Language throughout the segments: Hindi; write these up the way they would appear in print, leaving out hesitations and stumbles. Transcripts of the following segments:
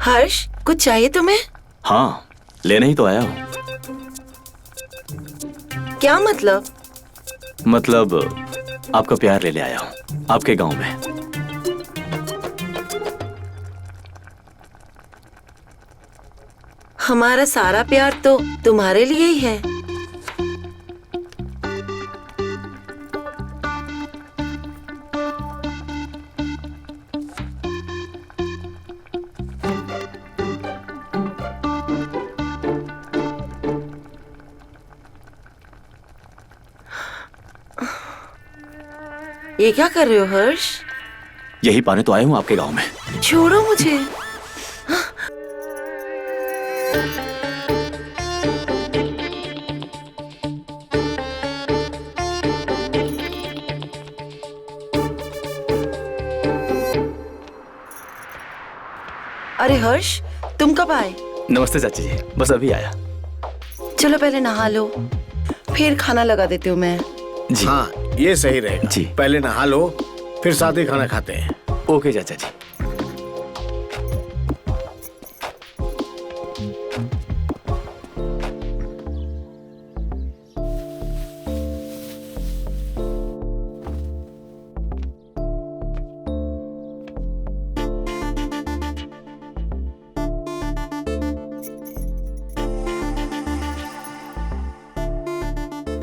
हर्ष, कुछ चाहिए तुम्हें? हाँ, लेने ही तो आया हूँ। क्या मतलब? मतलब आपका प्यार ले आया हूँ आपके गांव में। हमारा सारा प्यार तो तुम्हारे लिए ही है। ये क्या कर रहे हो हर्ष? यही पाने तो आया हूँ आपके गांव में। छोड़ो मुझे। अरे हर्ष, तुम कब आए? नमस्ते चाची जी, बस अभी आया। चलो पहले नहा लो, फिर खाना लगा देती हूँ मैं। जी हाँ, ये सही रहेगा। जी। पहले नहा लो, फिर साथ ही खाना खाते हैं। ओके चाचा जी।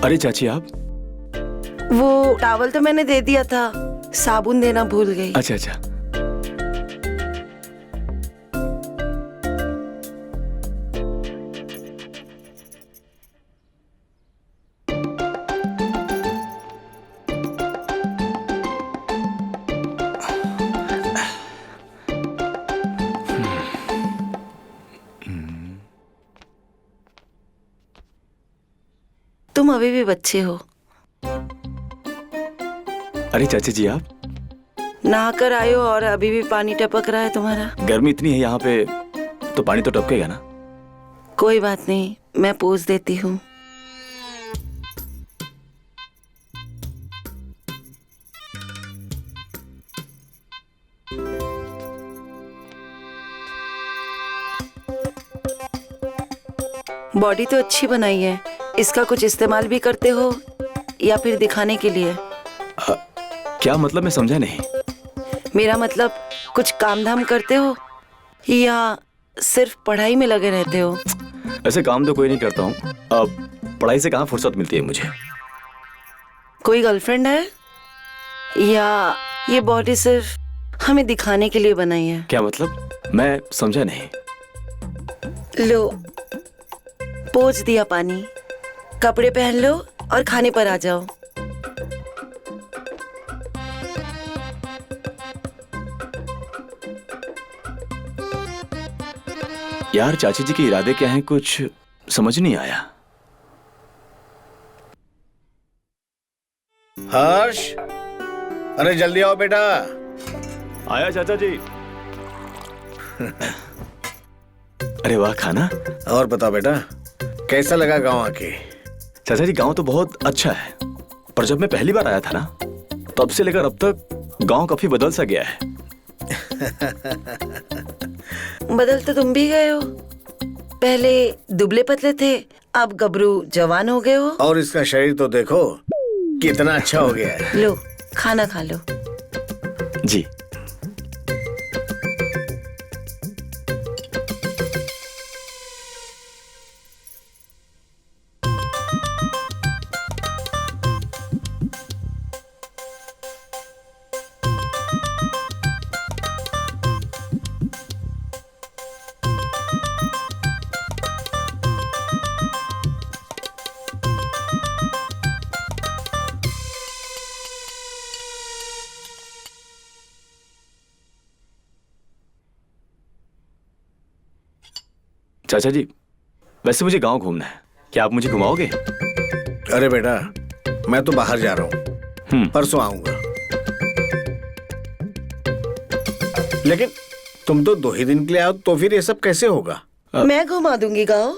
अरे चाची आप? वो टॉवल तो मैंने दे दिया था, साबुन देना भूल गई। अच्छा अच्छा। तुम अभी भी बच्चे हो। अरे चाची जी आप? नहाकर आए हो और अभी भी पानी टपक रहा है तुम्हारा। गर्मी इतनी है यहाँ पे, तो पानी तो टपकेगा ना। कोई बात नहीं, मैं पोंछ देती हूँ। बॉडी तो अच्छी बनाई है, इसका कुछ इस्तेमाल भी करते हो या फिर दिखाने के लिए? क्या मतलब, मैं समझा नहीं। मेरा मतलब कुछ काम धाम करते हो या सिर्फ पढ़ाई में लगे रहते हो? ऐसे काम तो कोई नहीं करता हूँ, अब पढ़ाई से कहाँ फुर्सत मिलती है मुझे। कोई गर्लफ्रेंड है या ये बॉडी सिर्फ हमें दिखाने के लिए बनाई है? क्या मतलब, मैं समझा नहीं। लो, पोंछ दिया पानी, कपड़े पहन लो और खाने पर आ जाओ। यार चाची जी के इरादे क्या हैं, कुछ समझ नहीं आया। हर्ष, अरे जल्दी आओ बेटा। आया चाचा जी। अरे वाह, खाना। और बताओ बेटा, कैसा लगा गांव आके? चाचा जी गांव तो बहुत अच्छा है, पर जब मैं पहली बार आया था ना, तब से लेकर अब तक गांव काफी बदल सा गया है। बदल तो तुम भी गए हो, पहले दुबले पतले थे, अब गबरू जवान हो गए हो। और इसका शरीर तो देखो कितना अच्छा हो गया है। लो, खाना खा लो। जी। चाचा जी, वैसे मुझे गांव घूमना है, क्या आप मुझे घुमाओगे? अरे बेटा, मैं तो बाहर जा रहा हूँ, परसों आऊंगा। लेकिन तुम तो 2 ही दिन के लिए आओ, तो फिर ये सब कैसे होगा? मैं घुमा दूंगी गाँव,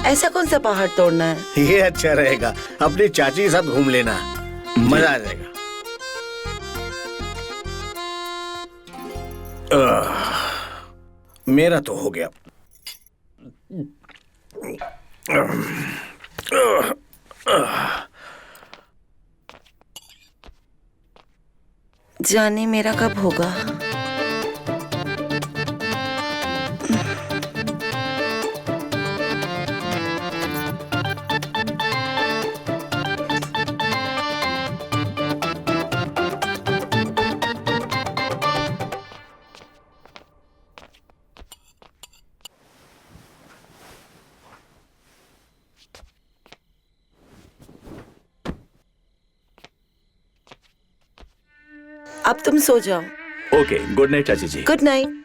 ऐसा कौन सा पहाड़ तोड़ना है? ये अच्छा रहेगा, अपनी चाची के साथ घूम लेना, मजा आ जाएगा। मेरा तो हो गया। जाने मेरा कब होगा। अब तुम सो जाओ। ओके, गुड नाइट चाची जी। Good night.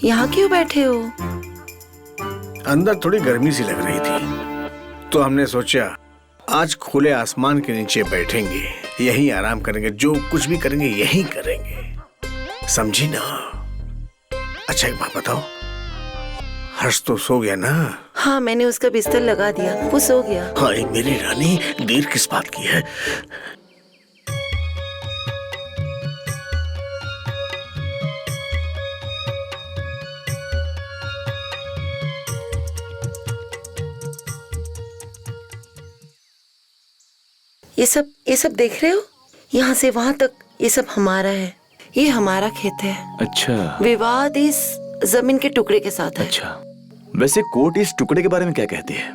यहाँ क्यों बैठे हो? अंदर थोड़ी गर्मी सी लग रही थी, तो हमने सोचा आज खुले आसमान के नीचे बैठेंगे, यहीं आराम करेंगे, जो कुछ भी करेंगे यहीं करेंगे, समझी ना? अच्छा एक बात बताओ, हर्ष तो सो गया ना? हाँ, मैंने उसका बिस्तर लगा दिया, वो सो गया। हाय मेरी रानी, देर किस बात की है? ये सब देख रहे हो? यहाँ से वहां तक ये सब हमारा है, ये हमारा खेत है। अच्छा। विवाद इस जमीन के टुकड़े के साथ है। अच्छा, वैसे कोर्ट इस टुकड़े के बारे में क्या कहती है?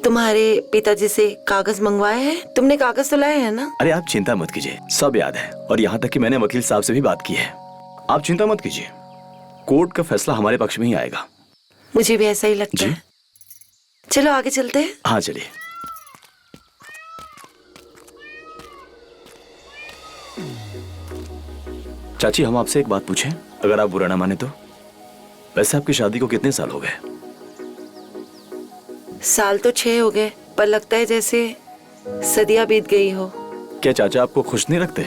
तुम्हारे पिताजी से कागज मंगवाए हैं? तुमने कागज तो लाए हैं ना? अरे आप चिंता मत कीजिए, सब याद है, और यहाँ तक कि मैंने वकील साहब से भी बात की है। आप चिंता मत कीजिए, कोर्ट का फैसला हमारे पक्ष में ही आएगा। मुझे भी ऐसा ही लगता है। चलो आगे चलते हैं। हाँ चलिए। चाची, हम आपसे एक बात पूछें, अगर आप बुरा ना माने तो? वैसे आपकी शादी को कितने साल हो गए? साल तो 6 हो गए, पर लगता है जैसे सदियां बीत गई हो। क्या चाचा आपको खुश नहीं रखते?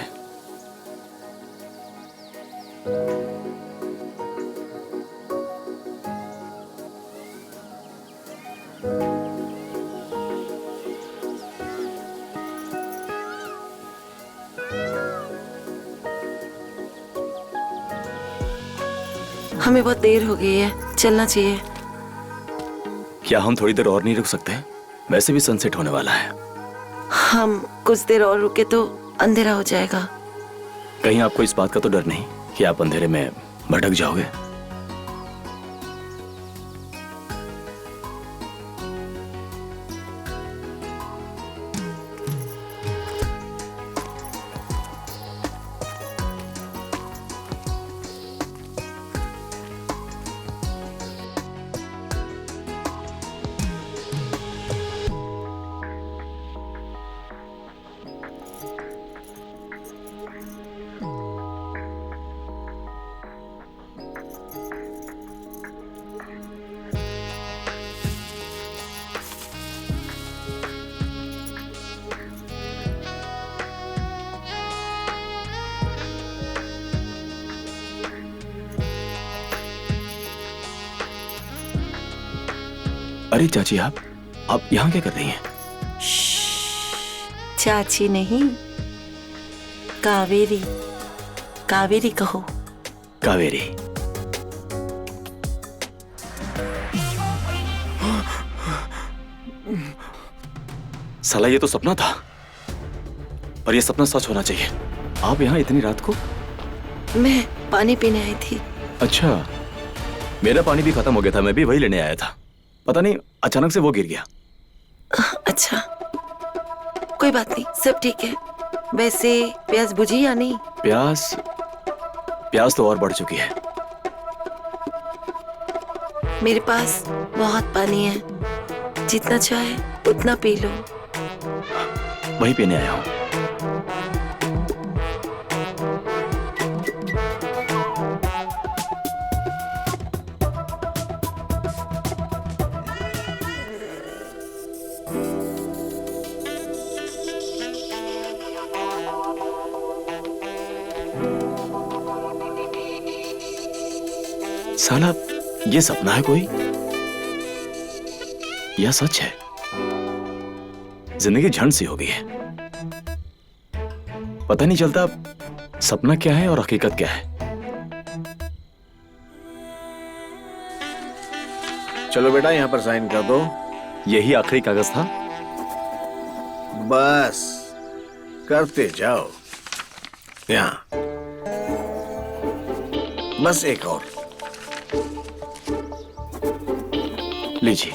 हमें बहुत देर हो गई है, चलना चाहिए। क्या हम थोड़ी देर और नहीं रुक सकते? वैसे भी सनसेट होने वाला है। हम कुछ देर और रुके तो अंधेरा हो जाएगा। कहीं आपको इस बात का तो डर नहीं कि आप अंधेरे में भटक जाओगे? अरे चाची, आप यहाँ क्या कर रही हैं? चाची नहीं, कावेरी। कावेरी कहो। कावेरी। साला ये तो सपना था, और ये सपना सच होना चाहिए। आप यहाँ इतनी रात को? मैं पानी पीने आई थी। अच्छा, मेरा पानी भी खत्म हो गया था, मैं भी वही लेने आया था। पता नहीं अचानक से वो गिर गया। अच्छा, कोई बात नहीं, सब ठीक है। वैसे प्यास बुझी या नहीं? प्यास तो और बढ़ चुकी है। मेरे पास बहुत पानी है, जितना चाहे उतना पी लो। वही पीने आया हूँ। साला ये सपना है कोई या सच है? जिंदगी झंड सी हो गई है, पता नहीं चलता सपना क्या है और हकीकत क्या है। चलो बेटा यहाँ पर साइन कर दो। यही आखिरी कागज था? बस करते जाओ। यहाँ बस एक और लीजिए।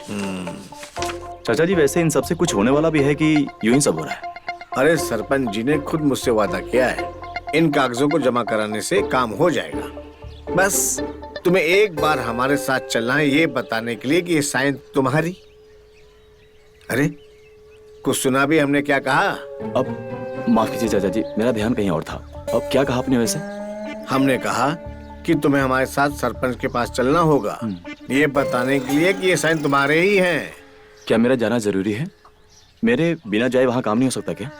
चाचा जी, वैसे इन सबसे कुछ होने वाला भी है कि यूं ही सब हो रहा है? अरे सरपंच जी ने खुद मुझसे वादा किया है, इन कागजों को जमा कराने से काम हो जाएगा। बस तुम्हें एक बार हमारे साथ चलना है ये बताने के लिए कि ये साइन तुम्हारी। अरे कुछ सुना भी हमने क्या कहा? अब माफ कीजिए चाचा जी, मेरा ध्यान कहीं और था। अब क्या कहा आपने वैसे? हमने कहा कि तुम्हें हमारे साथ सरपंच के पास चलना होगा ये बताने के लिए कि ये साइन तुम्हारे ही हैं। क्या मेरा जाना जरूरी है? मेरे बिना जाए वहां काम नहीं हो सकता क्या?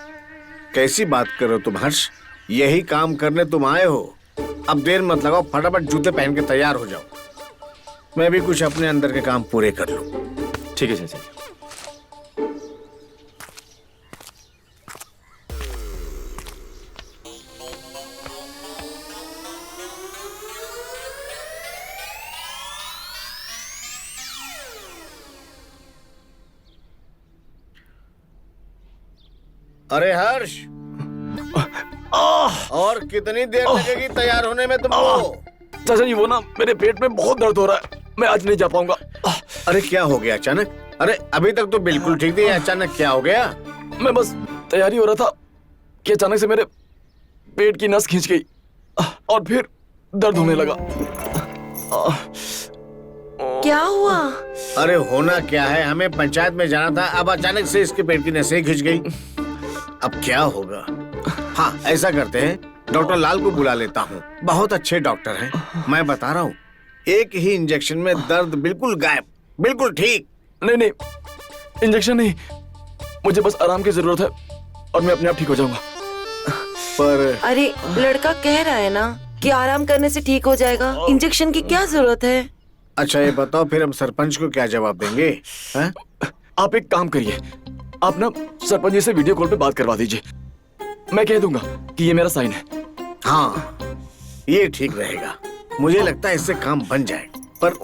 कैसी बात कर रहे हो तुम हर्ष? यही काम करने तुम आए हो। अब देर मत लगाओ, फटाफट जूते पहन के तैयार हो जाओ। मैं भी कुछ अपने अंदर के काम पूरे कर लूं। ठीक है चाचा जी। अरे हर्ष, और कितनी देर लगेगी तैयार होने में तुमको? चाचा जी वो ना मेरे पेट में बहुत दर्द हो रहा है, मैं आज नहीं जा पाऊंगा। अरे क्या हो गया अचानक? अरे अभी तक तो बिल्कुल ठीक थी, अचानक क्या हो गया? मैं बस तैयारी हो रहा था कि अचानक से मेरे पेट की नस खींच गई और फिर दर्द होने लगा। क्या हुआ? अरे होना क्या है, हमें पंचायत में जाना था, अब अचानक से इसके पेट की नसें खिंच गई। अब क्या होगा? हाँ ऐसा करते हैं, डॉक्टर लाल को बुला लेता हूँ, बहुत अच्छे डॉक्टर हैं। मैं बता रहा हूँ, एक ही इंजेक्शन में दर्द बिल्कुल गायब, बिल्कुल ठीक। नहीं नहीं, इंजेक्शन नहीं, मुझे बस आराम की जरूरत है और मैं अपने आप ठीक हो जाऊंगा। पर अरे लड़का कह रहा है ना कि आराम करने से ठीक हो जाएगा, इंजेक्शन की क्या जरूरत है? अच्छा ये बताओ फिर हम सरपंच को क्या जवाब देंगे? है? आप एक काम करिए, आप ना सरपंच जी से वीडियो कॉल पे बात करवा दीजिए, मैं कह दूंगा कि ये मेरा साइन है। हाँ ये ठीक रहेगा, मुझे लगता है इससे काम बन जाए। पर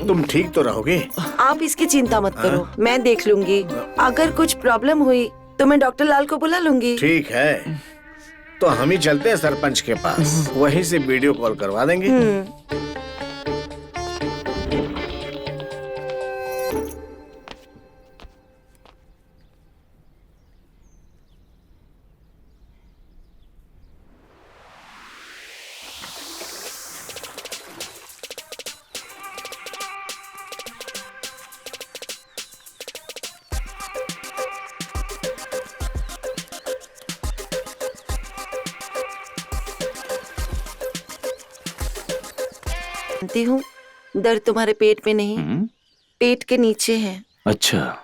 तुम ठीक तो रहोगे? आप इसकी चिंता मत करो, मैं देख लूंगी। अगर कुछ प्रॉब्लम हुई तो मैं डॉक्टर लाल को बुला लूंगी। ठीक है, तो हम ही चलते हैं सरपंच के पास, वहीं से वीडियो कॉल करवा देंगे। जानती हूँ दर्द तुम्हारे पेट में नहीं, पेट के नीचे है। अच्छा,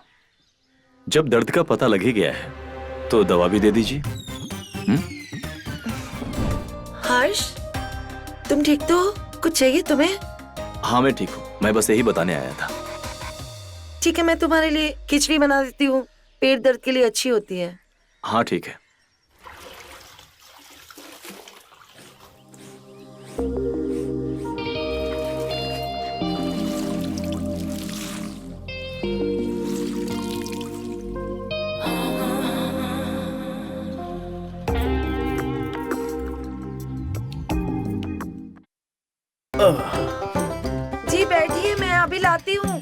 जब दर्द का पता लग ही गया है तो दवा भी दे दीजिए। हर्ष, तुम ठीक तो हो? कुछ चाहिए तुम्हें? हाँ मैं ठीक हूँ, मैं बस यही बताने आया था। ठीक है, मैं तुम्हारे लिए खिचड़ी बना देती हूँ, पेट दर्द के लिए अच्छी होती है। हाँ ठीक है। जी बैठिए, मैं अभी लाती हूँ।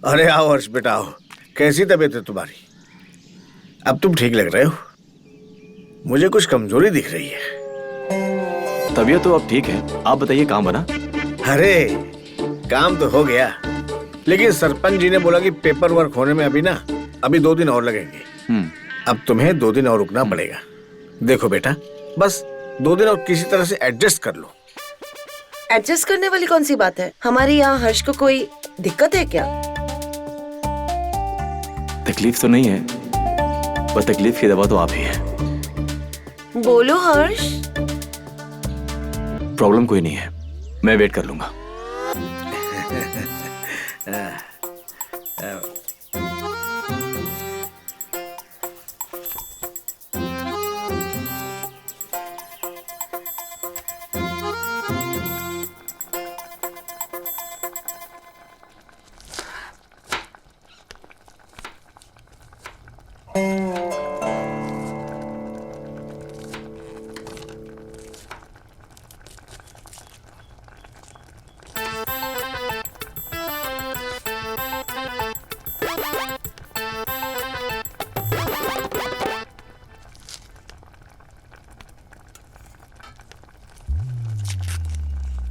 अरे आओ हर्ष बेटा आओ। कैसी तबीयत है तुम्हारी? अब तुम ठीक लग रहे हो। मुझे कुछ कमजोरी दिख रही है। तबीयत तो अब ठीक है। आप बताइए काम बना? अरे काम तो हो गया, लेकिन सरपंच जी ने बोला कि पेपर वर्क होने में अभी 2 दिन और लगेंगे। अब तुम्हें 2 दिन और रुकना पड़ेगा। देखो बेटा, बस 2 दिन और किसी तरह से एडजस्ट कर लो। एडजस्ट करने वाली कौन सी बात है? हमारे यहाँ हर्ष को कोई दिक्कत है क्या? तकलीफ तो नहीं है, पर तकलीफ की दवा तो आप ही है। बोलो हर्ष। प्रॉब्लम कोई नहीं है, मैं वेट कर लूंगा।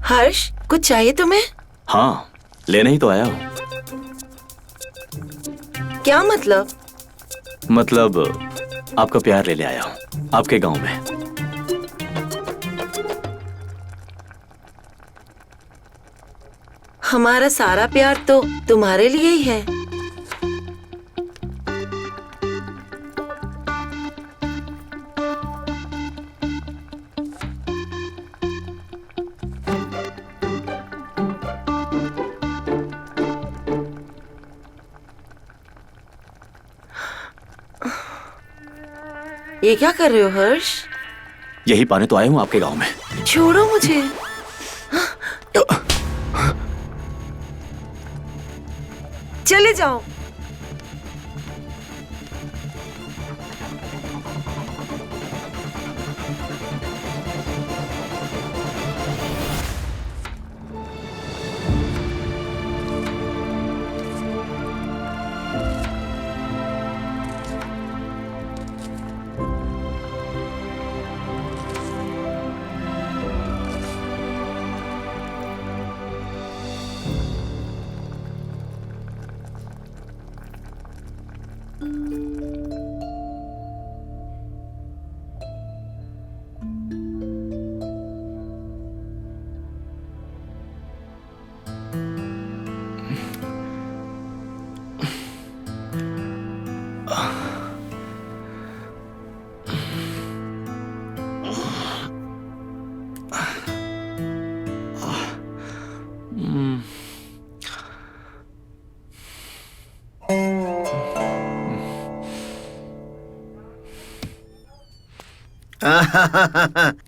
हर्ष, कुछ चाहिए तुम्हें? हाँ, लेने ही तो आया हूँ। क्या मतलब? मतलब आपका प्यार ले आया हूँ आपके गांव में। हमारा सारा प्यार तो तुम्हारे लिए ही है। ये क्या कर रहे हो हर्ष? यही पाने तो आया हूँ आपके गांव में। छोड़ो मुझे। चले जाओ।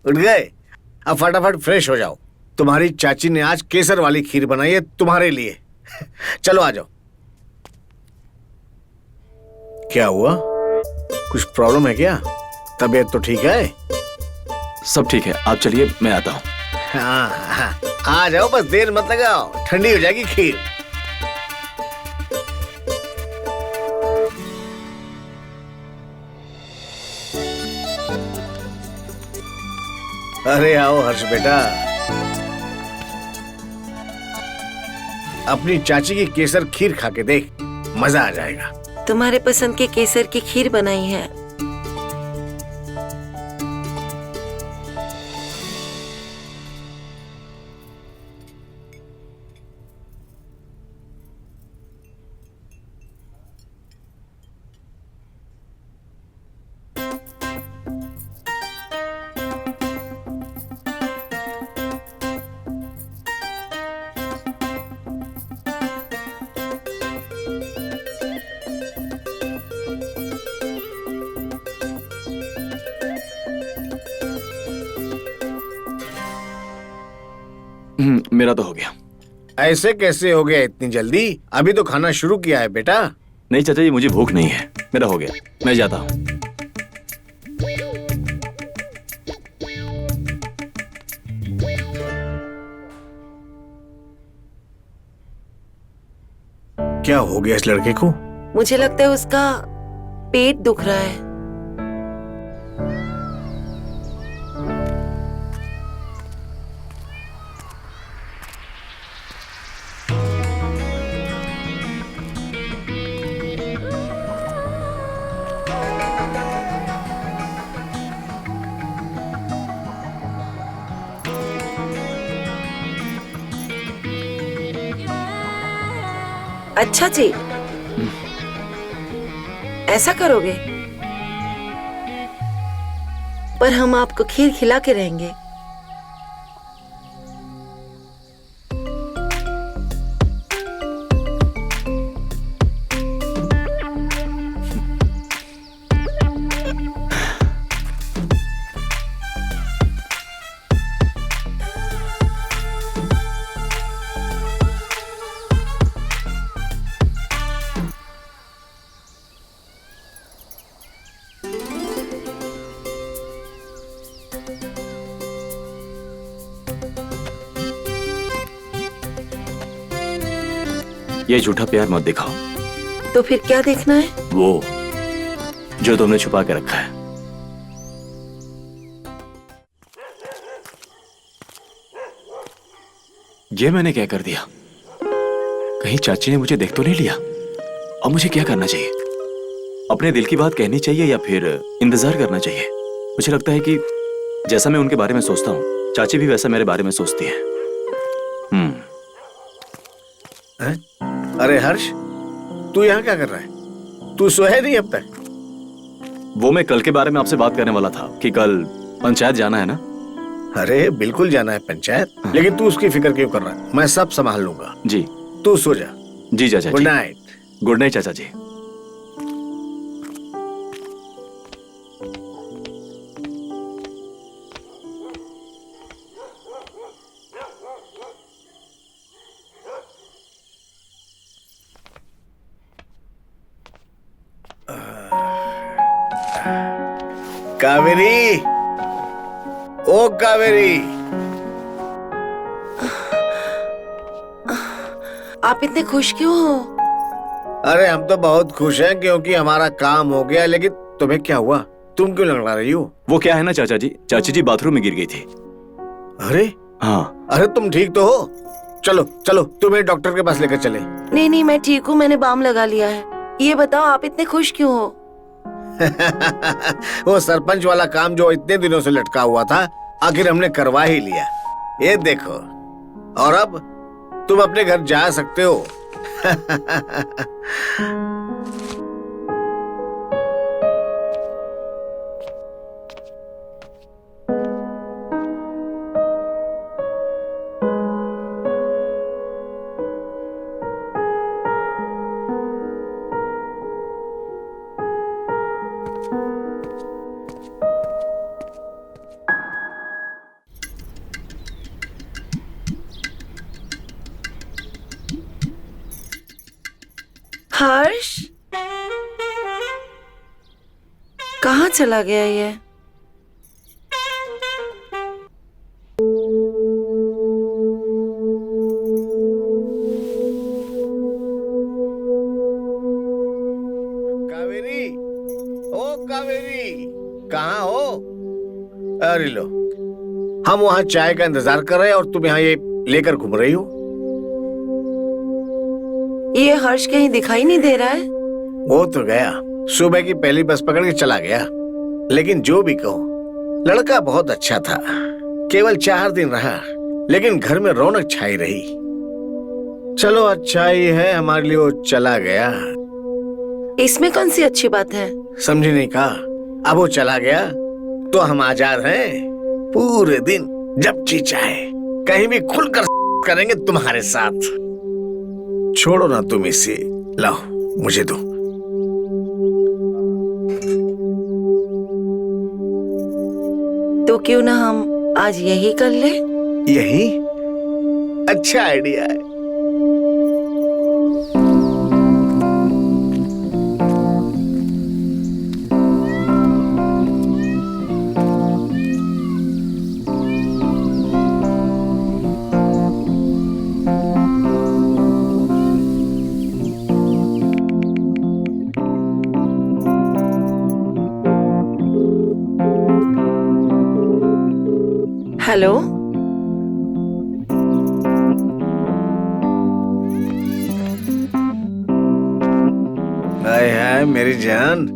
उठ गए? अब फटाफट फ्रेश हो जाओ। तुम्हारी चाची ने आज केसर वाली खीर बनाई है तुम्हारे लिए। चलो आ जाओ। क्या हुआ? कुछ प्रॉब्लम है क्या? तबीयत तो ठीक है? सब ठीक है, आप चलिए, मैं आता हूँ। हाँ, आ जाओ, बस देर मत लगाओ, ठंडी हो जाएगी खीर। अरे आओ हर्ष बेटा, अपनी चाची की केसर खीर खा के देख, मजा आ जाएगा। तुम्हारे पसंद के केसर की खीर बनाई है। मेरा तो हो गया। ऐसे कैसे हो गया इतनी जल्दी? अभी तो खाना शुरू किया है बेटा। नहीं चाचा जी, मुझे भूख नहीं है, मेरा हो गया, मैं जाता हूँ। क्या हो गया इस लड़के को? मुझे लगता है उसका पेट दुख रहा है। अच्छा जी, ऐसा करोगे? पर हम आपको खीर खिला के रहेंगे। ये झूठा प्यार मत दिखाओ। तो फिर क्या देखना है? वो जो तुमने छुपा के रखा है। ये मैंने क्या कर दिया? कहीं चाची ने मुझे देख तो नहीं लिया? अब मुझे क्या करना चाहिए? अपने दिल की बात कहनी चाहिए या फिर इंतजार करना चाहिए? मुझे लगता है कि जैसा मैं उनके बारे में सोचता हूँ, चाची भी वैसा मेरे बारे में सोचती है। अरे हर्ष, तू यहाँ क्या कर रहा है? तू सोया नहीं अब तक? वो मैं कल के बारे में आपसे बात करने वाला था कि कल पंचायत जाना है ना। अरे बिल्कुल जाना है पंचायत, लेकिन तू उसकी फिक्र क्यों कर रहा है? मैं सब संभाल लूंगा। जी। तू सो जा। जी चाचा जी। Good night. गुड नाइट चाचा जी। कावेरी, ओ कावेरी, आप इतने खुश क्यों हो? अरे हम तो बहुत खुश हैं क्योंकि हमारा काम हो गया, लेकिन तुम्हें क्या हुआ? तुम क्यों लंगड़ा रही हो? वो क्या है ना चाची जी बाथरूम में गिर गई थी। अरे हाँ। अरे तुम ठीक तो हो? चलो चलो तुम्हें डॉक्टर के पास लेकर चले। नहीं नहीं, मैं ठीक हूँ, मैंने बाम लगा लिया है। ये बताओ आप इतने खुश क्यों हो? वो सरपंच वाला काम जो इतने दिनों से लटका हुआ था, आखिर हमने करवा ही लिया। ये देखो, और अब तुम अपने घर जा सकते हो। हर्ष, कहाँ चला गया ये? कावेरी, ओ कावेरी, कहाँ हो? अरे लो, हम वहाँ चाय का इंतजार कर रहे हैं और तुम यहाँ ये लेकर घूम रही हो। ये हर्ष कहीं दिखाई नहीं दे रहा है। वो तो गया, सुबह की पहली बस पकड़ के चला गया। लेकिन जो भी कहो, लड़का बहुत अच्छा था। केवल 4 दिन रहा, लेकिन घर में रौनक छाई रही। चलो अच्छा ही है हमारे लिए वो चला गया। इसमें कौन सी अच्छी बात है? समझी नहीं कहा? अब वो चला गया तो हम आजाद हैं। पूरे दिन जब जी चाहे कहीं भी खुलकर करेंगे तुम्हारे साथ। छोड़ो ना तुम इसे, लाओ मुझे दो। तो क्यों ना हम आज यही कर ले? यही अच्छा आइडिया है। हेलो, हाय हाय मेरी जान,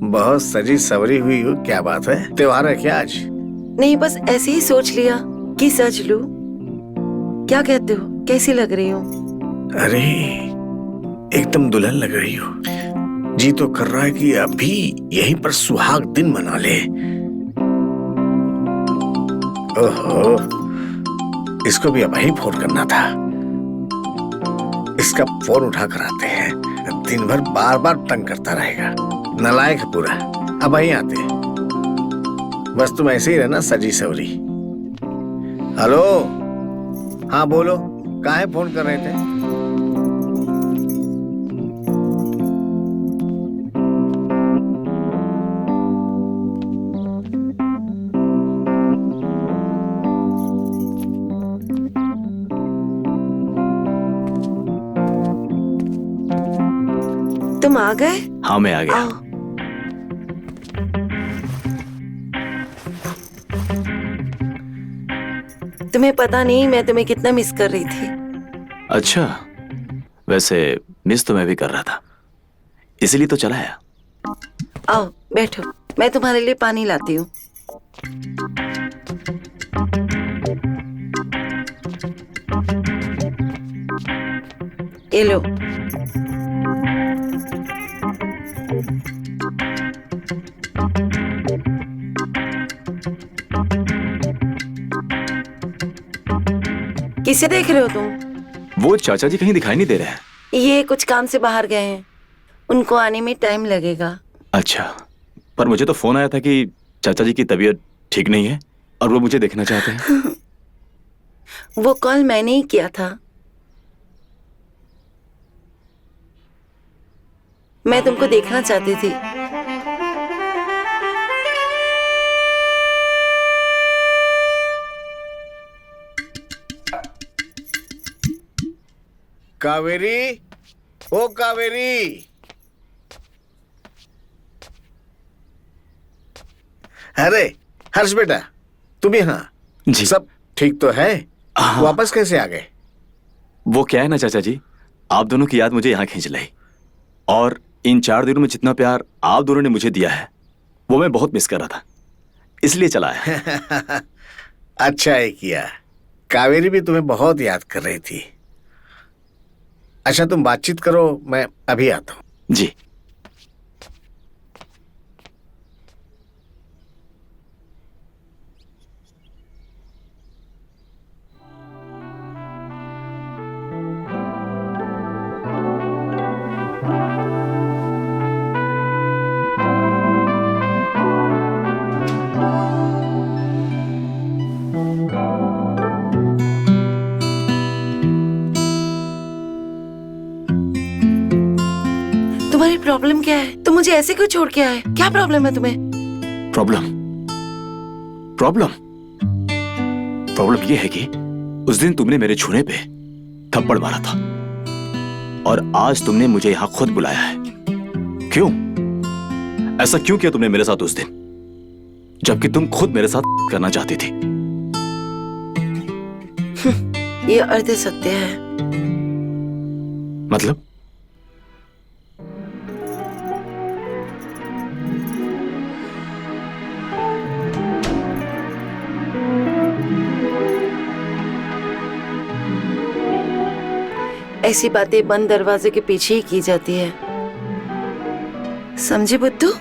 बहुत सजी सवरी हुई हो, क्या बात है? त्योहार है क्या आज? नहीं बस ऐसे ही सोच लिया कि सज लूं। क्या कहते हो, कैसी लग रही हूँ? अरे एकदम दुल्हन लग रही हो। जी तो कर रहा है कि अभी यहीं पर सुहाग दिन मना ले। ओहो, इसको भी अब ही फोन करना था। इसका फोन उठा कर आते हैं, दिन भर बार बार तंग करता रहेगा, नालायक है पूरा। अब ही आते हैं, बस तुम ऐसे ही रहना सजी सवरी। हेलो, हाँ बोलो, काहे फोन कर रहे थे? तुम आ गए? हाँ मैं आ गया। आओ। तुम्हें पता नहीं मैं तुम्हें कितना मिस कर रही थी। अच्छा, वैसे मिस तो मैं भी कर रहा था, इसीलिए तो चला आया। आओ बैठो, मैं तुम्हारे लिए पानी लाती हूँ। ये लो। किसे देख रहे हो तुम? वो चाचा जी कहीं दिखाई नहीं दे रहे हैं। ये कुछ काम से बाहर गए हैं, उनको आने में टाइम लगेगा। अच्छा, पर मुझे तो फोन आया था कि चाचा जी की तबीयत ठीक नहीं है और वो मुझे देखना चाहते हैं। वो कॉल मैंने ही किया था। मैं तुमको देखना चाहती थी। कावेरी, ओ कावेरी। अरे हर्ष बेटा, तुम यहाँ? जी। सब ठीक तो है? हाँ। वापस कैसे आ गए? वो क्या है ना चाचा जी, आप दोनों की याद मुझे यहाँ खींच लाई, और इन 4 दिनों में जितना प्यार आप दोनों ने मुझे दिया है वो मैं बहुत मिस कर रहा था, इसलिए चला आया। अच्छा है किया। कावेरी भी तुम्हें बहुत याद कर रही थी। अच्छा तुम बातचीत करो, मैं अभी आता हूँ। जी। तुम्हारी प्रॉब्लम क्या है? तुम मुझे ऐसे क्यों छोड़ के आए? क्या प्रॉब्लम है तुम्हें? प्रॉब्लम प्रॉब्लम प्रॉब्लम ये है कि उस दिन तुमने मेरे छूने पे थप्पड़ मारा था और आज तुमने मुझे यहां खुद बुलाया है। क्यों? ऐसा क्यों किया तुमने मेरे साथ उस दिन, जबकि तुम खुद मेरे साथ करना चाहती थी? ये अर्ध सत्य है। मतलब? ऐसी बातें बंद दरवाजे के पीछे ही की जाती है, समझे बुद्धू?